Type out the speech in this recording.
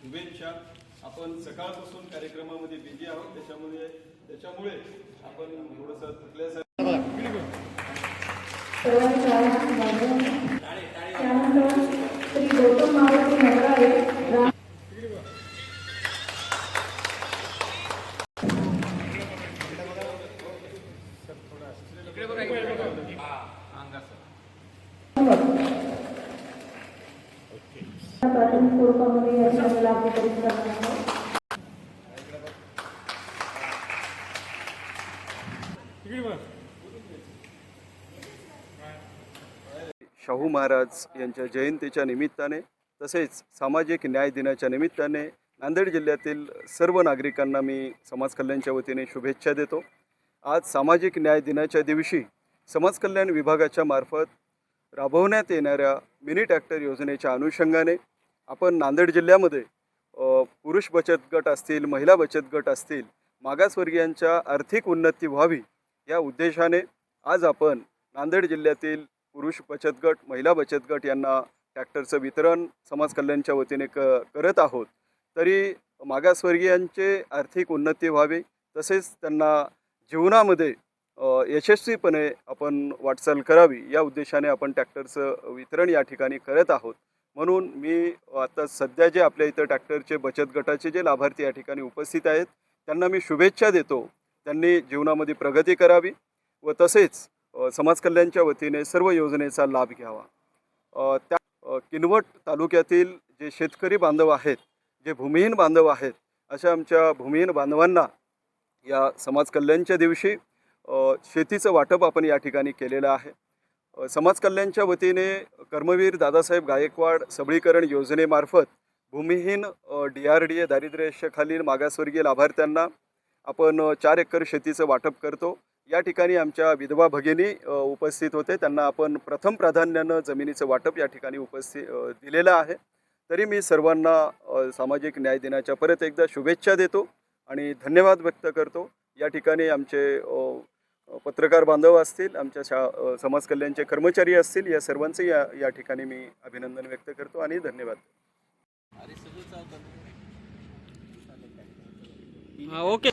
शुभेच्छा। आपण सकाळपासून कार्यक्रमामध्ये बिझी आहोत, त्याच्यामुळे आपण थोडंसं थकल्यासारखं श्री गौतम मारुती नगराळे प्राथमिक स्वरूपामध्ये या शाळेला वितरित करण्यात आलं। शाहू महाराज यांच्या जयंतीच्या निमित्ताने तसेच सामाजिक न्याय दिनाच्या निमित्ताने नांदेड जिल्ह्यातील सर्व नागरिकांना मी समाज कल्याणच्या वतीने शुभेच्छा देतो। आज सामाजिक न्याय दिनाच्या दिवशी समाज कल्याण विभागाच्या मार्फत राबवण्यात येणाऱ्या मिनी ट्रॅक्टर योजनेच्या अनुषंगाने आपण नांदेड जिल्ह्यामध्ये पुरुष बचत गट असतील, महिला बचत गट असतील, मागासवर्गीयांच्या आर्थिक उन्नती व्हावी या उद्देशाने आज आपण नांदेड जिल्ह्यातील पुरुष बचत गट, महिला बचत गट यांना ट्रॅक्टरचं वितरण समाज कल्याणच्या वतीने करत आहोत। तरी मागासवर्गीयांचे आर्थिक उन्नती व्हावी तसेच त्यांना जीवनामध्ये यशस्वीपणे आपण वाटचाल करावी या उद्देशाने आपण ट्रॅक्टरचं वितरण या ठिकाणी करत आहोत। म्हणून मी आता सध्या जे आपल्या इथं ट्रॅक्टरचे बचत गटाचे जे लाभार्थी या ठिकाणी उपस्थित आहेत त्यांना मी शुभेच्छा देतो। त्यांनी जीवनामध्ये प्रगती करावी व तसेच समाज कल्याणच्या वतीने सर्व योजनेचा लाभ घ्यावा। त्या किनवट तालुक्यातील जे शेतकरी बांधव आहेत, जे भूमिहीन बांधव आहेत, अशा आमच्या भूमिहीन बांधवांना या समाज कल्याणच्या दिवशी शेतीचं वाटप आपण या ठिकाणी केलेलं आहे। समाज कल्याणच्या वतीने कर्मवीर दादासाहेब गायकवाड सबळीकरण योजनेमार्फत भूमिहीन DRDA दारिद्र्य रेषेखालील मागासवर्गीय लाभार्थ्यांना आपण 4 एकर शेतीचं वाटप करतो। या ठिकाणी आमच्या विधवा भगिनी उपस्थित होते, त्यांना आपण प्रथम प्राधान्यानं जमिनीचं वाटप या ठिकाणी दिलेलं आहे। तरी मी सर्वांना सामाजिक न्याय दिनाच्या परत एकदा शुभेच्छा देतो आणि धन्यवाद व्यक्त करतो। या ठिकाणी आमचे पत्रकार बांधव असतील, आमच्या समाज कल्याणचे कर्मचारी असतील, या सर्वांचे या ठिकाणी मी अभिनंदन व्यक्त करतो आणि धन्यवाद। ओके।